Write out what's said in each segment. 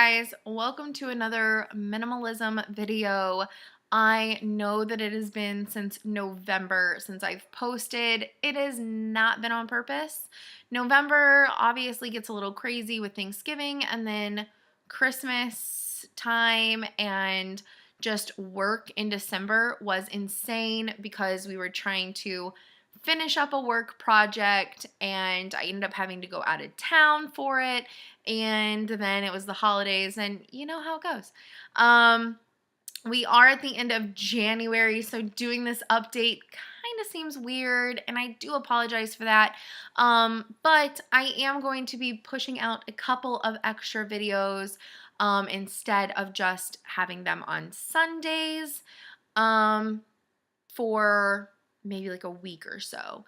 guys, welcome to another minimalism video. I know that it has been since November since I've posted. It has not been on purpose. November obviously gets a little crazy with Thanksgiving and then Christmas time, and just work in December was insane because we were trying to finish up a work project and I ended up having to go out of town for it, and then it was the holidays and you know how it goes. We are at the end of January, so doing this update kind of seems weird and I do apologize for that. But I am going to be pushing out a couple of extra videos instead of just having them on Sundays for maybe like a week or so.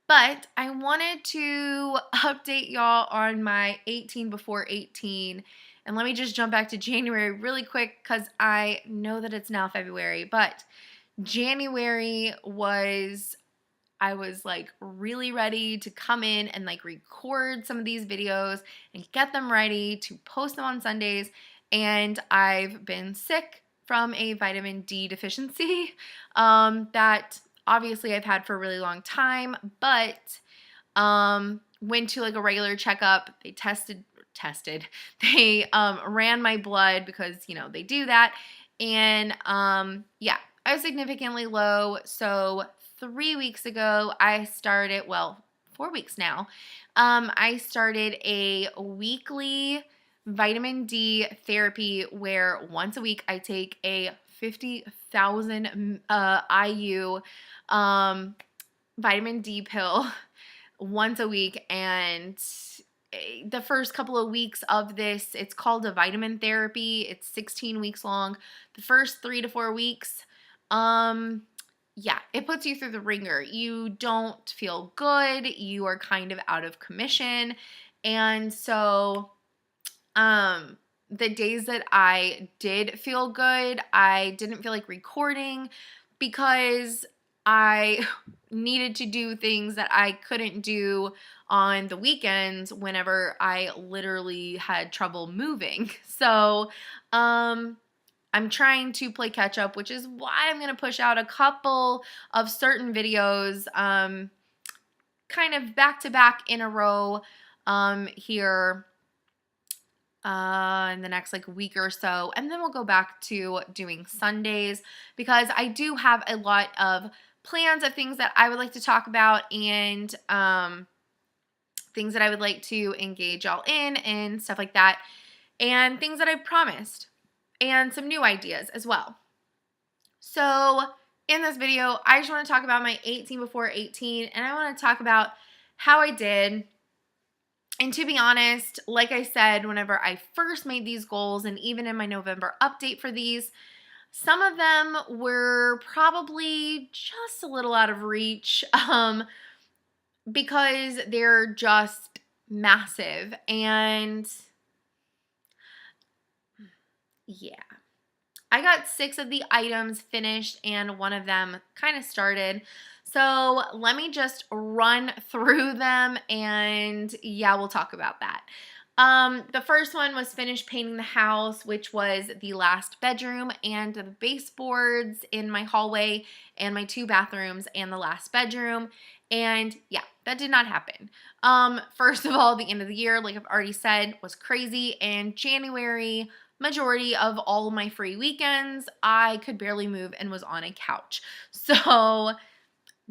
But I wanted to update y'all on my 18 before 18. And let me just jump back to January really quick because I know that it's now February. But January I was like really ready to come in and like record some of these videos and get them ready to post them on Sundays. And I've been sick from a vitamin D deficiency that obviously I've had for a really long time, but went to like a regular checkup. They tested, they ran my blood because, you know, they do that. And yeah, I was significantly low. So 3 weeks ago, I started, well, 4 weeks now, I started a weekly vitamin D therapy where once a week I take a 50,000 IU vitamin D pill once a week. And the first couple of weeks of this, it's called a vitamin therapy. It's 16 weeks long. The first 3 to 4 weeks, yeah, it puts you through the ringer. You don't feel good. You are kind of out of commission. And so the days that I did feel good, I didn't feel like recording because I needed to do things that I couldn't do on the weekends whenever I literally had trouble moving. So, I'm trying to play catch up, which is why I'm going to push out a couple of certain videos, kind of back to back in a row, here in the next like week or so, and then we'll go back to doing Sundays because I do have a lot of plans of things that I would like to talk about and things that I would like to engage y'all in and stuff like that, and things that I promised and some new ideas as well. So in this video, I just want to talk about my 18 before 18, and I want to talk about how I did. And to be honest, like I said, whenever I first made these goals and even in my November update for these, some of them were probably just a little out of reach because they're just massive. And yeah, I got 6 of the items finished and one of them kind of started. So let me just run through them and yeah, we'll talk about that. The first one was finish painting the house, which was the last bedroom and the baseboards in my hallway and my 2 bathrooms and the last bedroom. And yeah, that did not happen. First of all, the end of the year, like I've already said, was crazy, and January, majority of all my free weekends, I could barely move and was on a couch. So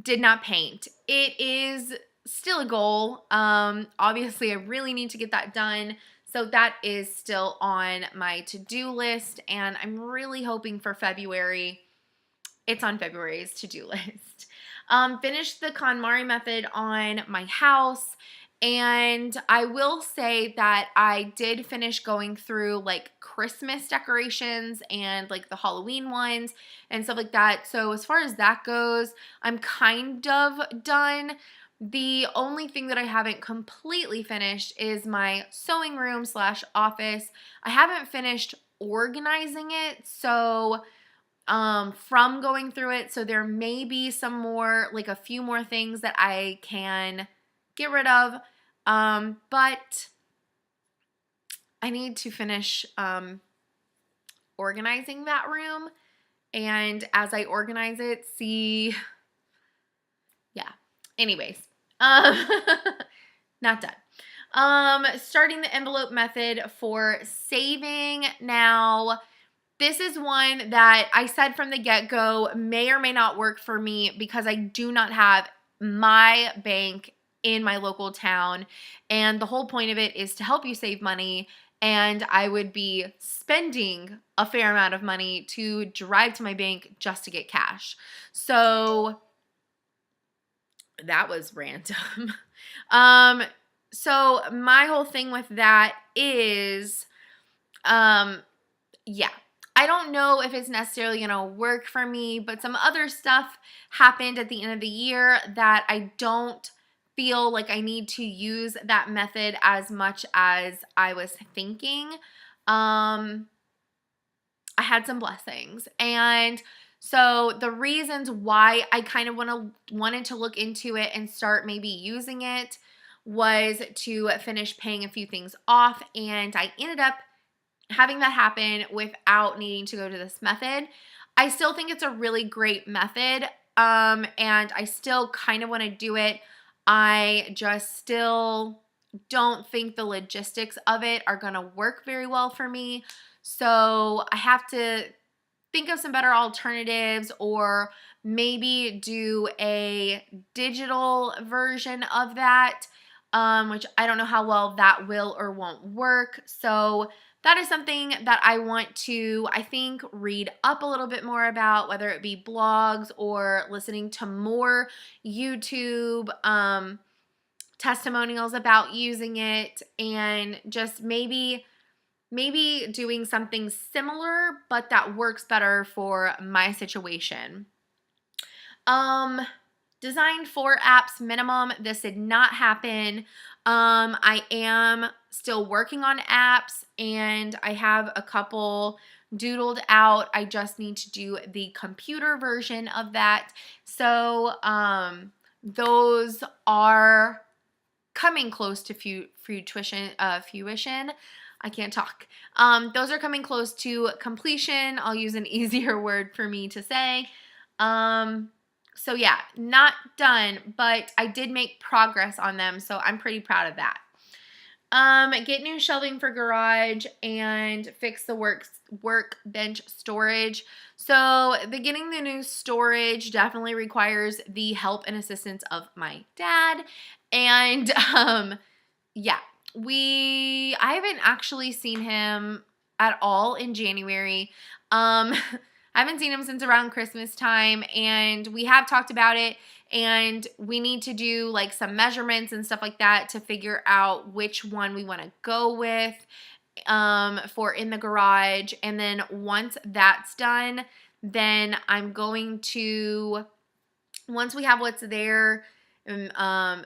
did not paint. It is still a goal. Obviously, I really need to get that done. So that is still on my to-do list, and I'm really hoping for February. It's on February's to-do list. Finished the KonMari method on my house. And I will say that I did finish going through like Christmas decorations and like the Halloween ones and stuff like that. So as far as that goes, I'm kind of done. The only thing that I haven't completely finished is my sewing room / office. I haven't finished organizing it, so from going through it. So there may be some more, like a few more things that I can get rid of. But I need to finish organizing that room. And as I organize it, see, yeah. Anyways, um, not done. Starting the envelope method for saving. Now, this is one that I said from the get-go may or may not work for me because I do not have my bank in my local town. And the whole point of it is to help you save money. And I would be spending a fair amount of money to drive to my bank just to get cash. So that was random. So my whole thing with that is, yeah, I don't know if it's necessarily going to work for me, but some other stuff happened at the end of the year that I don't feel like I need to use that method as much as I was thinking. I had some blessings, and so the reasons why I kind of wanted to look into it and start maybe using it was to finish paying a few things off, and I ended up having that happen without needing to go to this method. I still think it's a really great method, and I still kind of want to do it. I just still don't think the logistics of it are going to work very well for me. So I have to think of some better alternatives, or maybe do a digital version of that, which I don't know how well that will or won't work. So that is something that I want to, I think, read up a little bit more about, whether it be blogs or listening to more YouTube testimonials about using it, and just maybe doing something similar, but that works better for my situation. Designed 4 apps minimum. This did not happen. I am still working on apps, and I have a couple doodled out. I just need to do the computer version of that. So those are coming close to fruition. I can't talk. Those are coming close to completion. I'll use an easier word for me to say. So yeah, not done, but I did make progress on them, so I'm pretty proud of that. Get new shelving for garage and fix the workbench storage. So getting the new storage definitely requires the help and assistance of my dad. And yeah, I haven't actually seen him at all in January. I haven't seen him since around Christmas time, and we have talked about it, and we need to do like some measurements and stuff like that to figure out which one we want to go with for in the garage. And then once that's done, then I'm going to, once we have what's there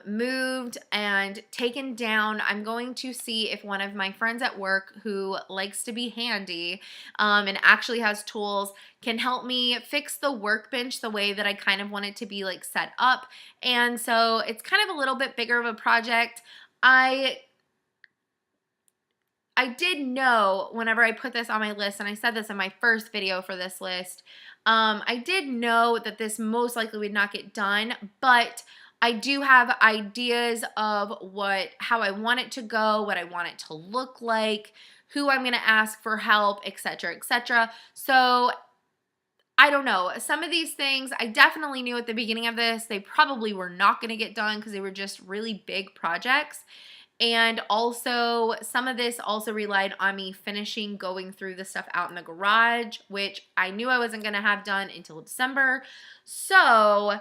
moved and taken down, I'm going to see if one of my friends at work who likes to be handy and actually has tools can help me fix the workbench the way that I kind of want it to be like set up. And so it's kind of a little bit bigger of a project. I did know whenever I put this on my list, and I said this in my first video for this list, I did know that this most likely would not get done, but I do have ideas of how I want it to go, what I want it to look like, who I'm going to ask for help, etc., etc. So I don't know. Some of these things I definitely knew at the beginning of this, they probably were not going to get done because they were just really big projects. And also, some of this also relied on me finishing going through the stuff out in the garage, which I knew I wasn't going to have done until December. So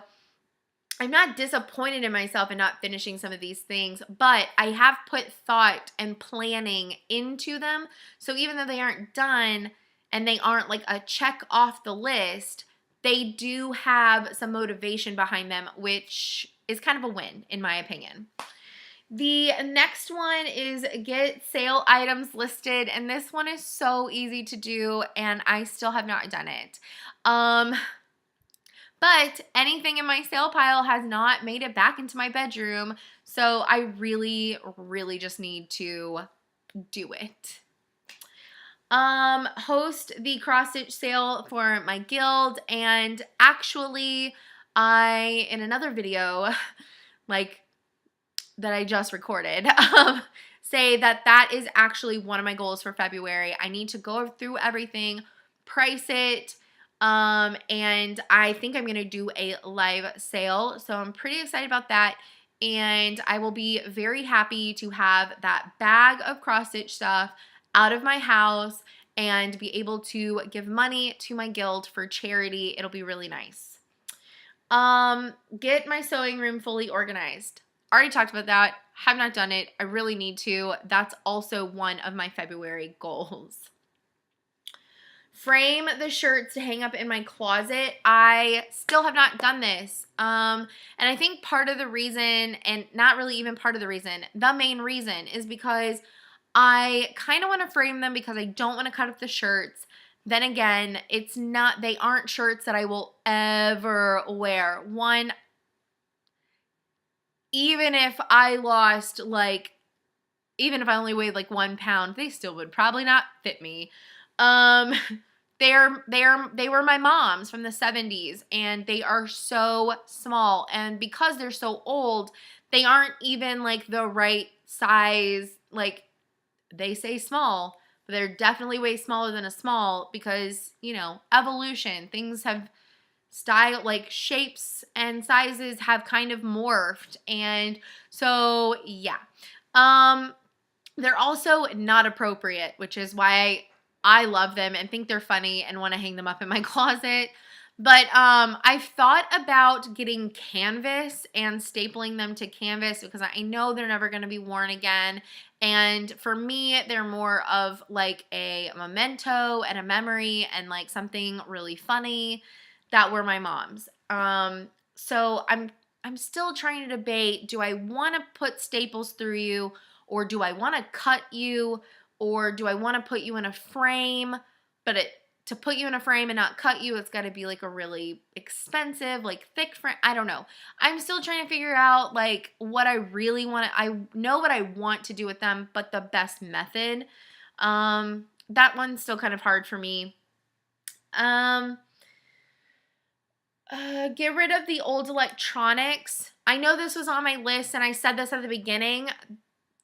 I'm not disappointed in myself in not finishing some of these things, but I have put thought and planning into them. So even though they aren't done and they aren't like a check off the list, they do have some motivation behind them, which is kind of a win in my opinion. The next one is get sale items listed, and this one is so easy to do, and I still have not done it. But anything in my sale pile has not made it back into my bedroom, so I really, really just need to do it. Host the cross stitch sale for my guild, and actually I, in another video, like, that I just recorded, say that that is actually one of my goals for February. I need to go through everything, price it, and I think I'm going to do a live sale. So I'm pretty excited about that. And I will be very happy to have that bag of cross stitch stuff out of my house and be able to give money to my guild for charity. It'll be really nice. Get my sewing room fully organized. Already talked about that. Have not done it. I really need to. That's also one of my February goals. Frame the shirts to hang up in my closet. I still have not done this. And I think part of the reason, and not really even part of the reason, the main reason is because I kind of want to frame them because I don't want to cut up the shirts. Then again, they aren't shirts that I will ever wear. One, even if I lost even if I only weighed like 1 pound, they still would probably not fit me. They were my mom's from the 70s, and they are so small. And because they're so old, they aren't even like the right size. Like, they say small, but they're definitely way smaller than a small because, evolution. Things have style, like shapes and sizes have kind of morphed. And so, yeah. They're also not appropriate, which is why I love them and think they're funny and want to hang them up in my closet. But I've thought about getting canvas and stapling them to canvas because I know they're never going to be worn again. And for me, they're more of like a memento and a memory and like something really funny that were my mom's. So I'm still trying to debate, do I want to put staples through you, or do I want to cut you, or do I want to put you in a frame? But to put you in a frame and not cut you, it's got to be like a really expensive, like thick frame. I don't know. I'm still trying to figure out like what I really want. I know what I want to do with them, but the best method. That one's still kind of hard for me. Get rid of the old electronics. I know this was on my list, and I said this at the beginning.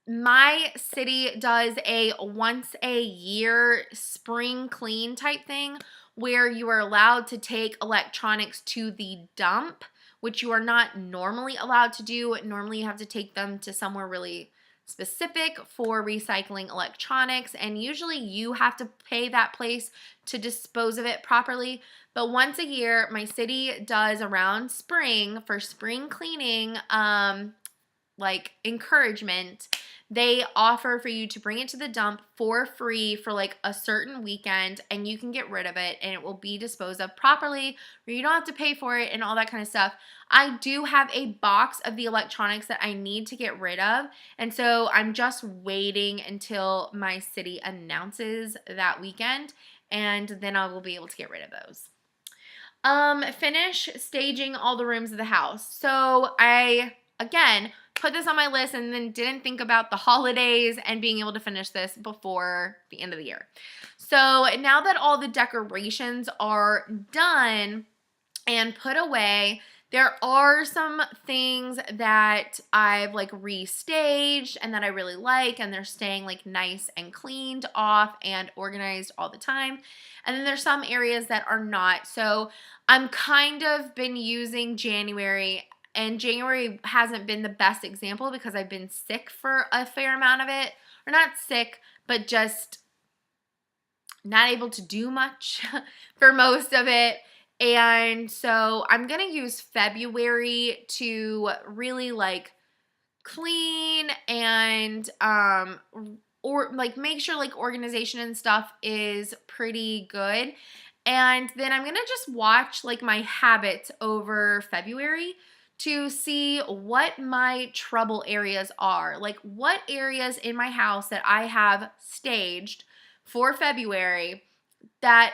My city does a once a year spring clean type thing where you are allowed to take electronics to the dump, which you are not normally allowed to do. Normally you have to take them to somewhere really specific for recycling electronics, and usually you have to pay that place to dispose of it properly. But once a year, my city does around spring for spring cleaning, like encouragement. They offer for you to bring it to the dump for free for like a certain weekend, and you can get rid of it and it will be disposed of properly where you don't have to pay for it and all that kind of stuff. I do have a box of the electronics that I need to get rid of, and so I'm just waiting until my city announces that weekend, and then I will be able to get rid of those. Finish staging all the rooms of the house. So I, again, put this on my list and then didn't think about the holidays and being able to finish this before the end of the year. So now that all the decorations are done and put away, there are some things that I've like restaged and that I really like, and they're staying like nice and cleaned off and organized all the time. And then there's some areas that are not. So I'm kind of been using January, and January hasn't been the best example because I've been sick for a fair amount of it. Or not sick, but just not able to do much for most of it. And so I'm going to use February to really like clean and or like make sure like organization and stuff is pretty good. And then I'm going to just watch like my habits over February to see what my trouble areas are. Like what areas in my house that I have staged for February that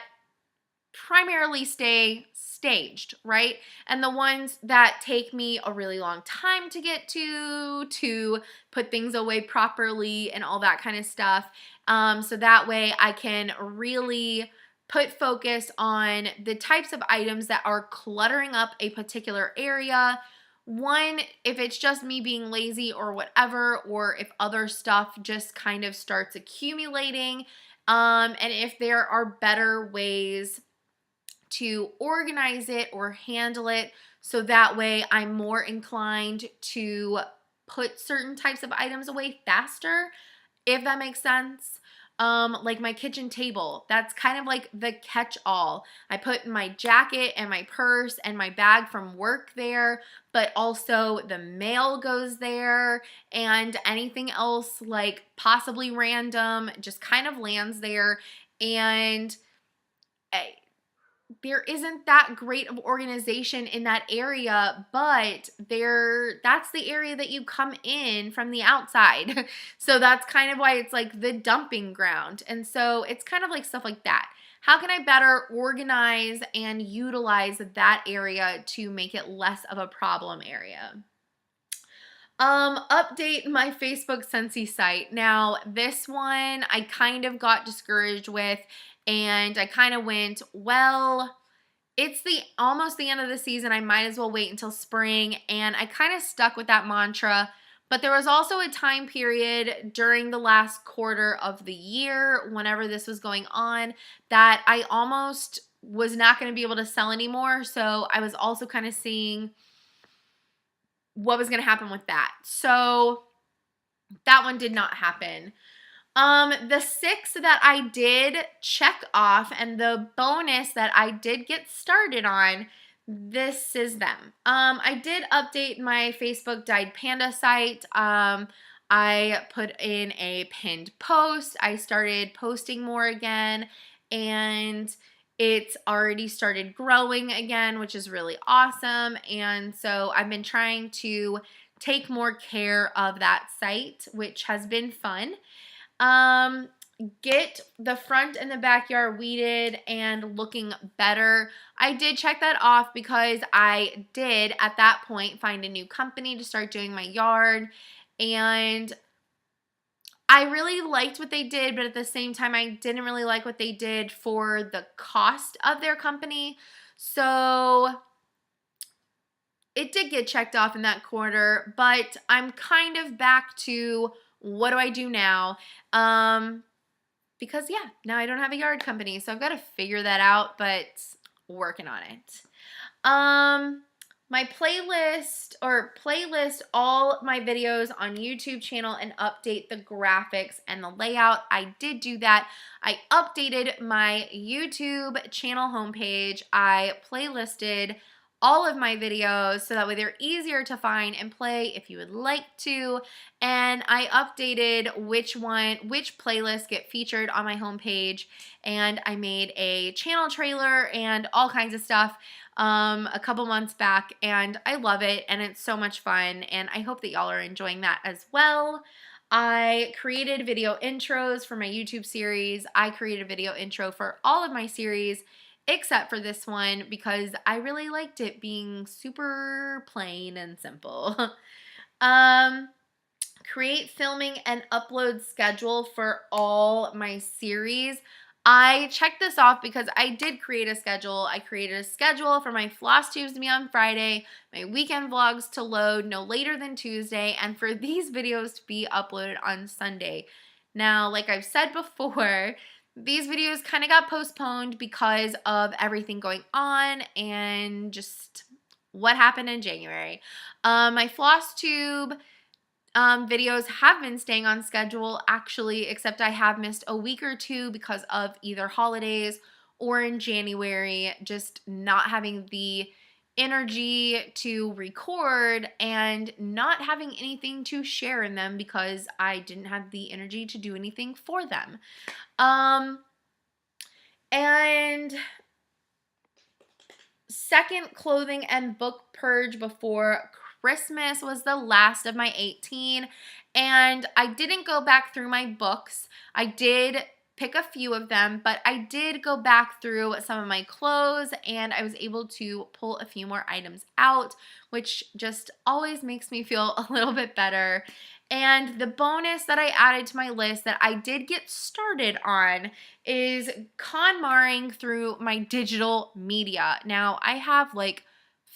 primarily stay staged, right? And the ones that take me a really long time to get to put things away properly and all that kind of stuff. So that way I can really put focus on the types of items that are cluttering up a particular area. One, if it's just me being lazy or whatever, or if other stuff just kind of starts accumulating, and if there are better ways to organize it or handle it so that way I'm more inclined to put certain types of items away faster, if that makes sense. Like my kitchen table, that's kind of like the catch-all. I put my jacket and my purse and my bag from work there, but also the mail goes there, and anything else like possibly random just kind of lands there. And there isn't that great of organization in that area, but that's the area that you come in from the outside. So that's kind of why it's like the dumping ground. And so it's kind of like stuff like that. How can I better organize and utilize that area to make it less of a problem area? Update my Facebook Scentsy site. Now, this one I kind of got discouraged with, and I kind of went, well, it's almost the end of the season. I might as well wait until spring, and I kind of stuck with that mantra. But there was also a time period during the last quarter of the year, whenever this was going on, that I almost was not going to be able to sell anymore. So I was also kind of seeing what was going to happen with that. So that one did not happen. The 6 that I did check off and the bonus that I did get started on, this is them. I did update my Facebook Dyed Panda site. I put in a pinned post. I started posting more again, and it's already started growing again, which is really awesome. And so I've been trying to take more care of that site, which has been fun. Get the front and the backyard weeded and looking better. I did check that off because I did at that point find a new company to start doing my yard, and I really liked what they did, but at the same time I didn't really like what they did for the cost of their company. So it did get checked off in that quarter, but I'm kind of back to what do I do now? Because yeah, now I don't have a yard company, so I've got to figure that out, but working on it. My playlist all my videos on YouTube channel and update the graphics and the layout. I did do that. I updated my YouTube channel homepage. I playlisted all of my videos so that way they're easier to find and play if you would like to. And I updated which playlists get featured on my homepage, and I made a channel trailer and all kinds of stuff a couple months back, and I love it, and it's so much fun, and I hope that y'all are enjoying that as well. I created video intros for my YouTube series. I created a video intro for all of my series except for this one because I really liked it being super plain and simple. Create filming and upload schedule for all my series. I checked this off because I did create a schedule. I created a schedule for my floss tubes to be on Friday, my weekend vlogs to load no later than Tuesday, and for these videos to be uploaded on Sunday. Now, like I've said before, these videos kind of got postponed because of everything going on and just what happened in January. My floss tube videos have been staying on schedule actually, except I have missed a week or two because of either holidays or in January just not having the energy to record and not having anything to share in them because I didn't have the energy to do anything for them. And second clothing and book purge before Christmas was the last of my 18, and I didn't go back through my books. I did pick a few of them, but I did go back through some of my clothes and I was able to pull a few more items out, which just always makes me feel a little bit better. And the bonus that I added to my list that I did get started on is KonMaring through my digital media. Now, I have like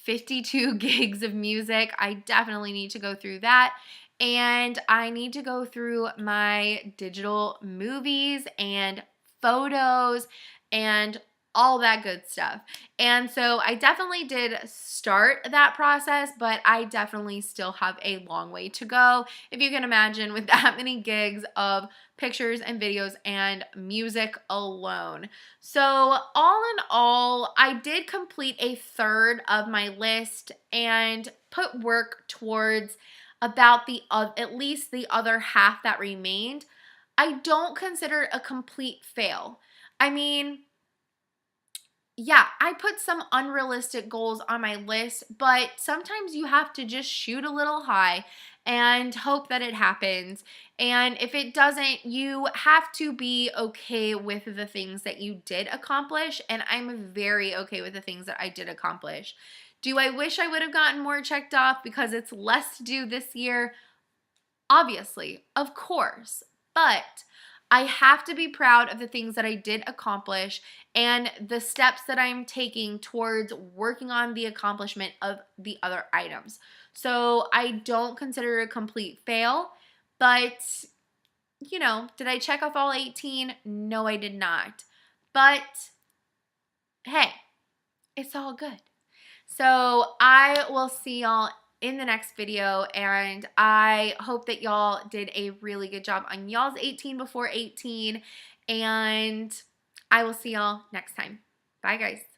52 gigs of music. I definitely need to go through that. And I need to go through my digital movies and photos and all that good stuff. And so I definitely did start that process, but I definitely still have a long way to go. If you can imagine, with that many gigs of pictures and videos and music alone. So all in all, I did complete a third of my list and put work towards about at least the other half that remained. I don't consider it a complete fail. I mean, yeah, I put some unrealistic goals on my list, but sometimes you have to just shoot a little high and hope that it happens. And if it doesn't, you have to be okay with the things that you did accomplish. And I'm very okay with the things that I did accomplish. Do I wish I would have gotten more checked off because it's less to do this year? Obviously, of course. But I have to be proud of the things that I did accomplish and the steps that I'm taking towards working on the accomplishment of the other items. So I don't consider it a complete fail, but you know, did I check off all 18? No, I did not. But hey, it's all good. So I will see y'all in the next video, and I hope that y'all did a really good job on y'all's 18 before 18, and I will see y'all next time. Bye, guys.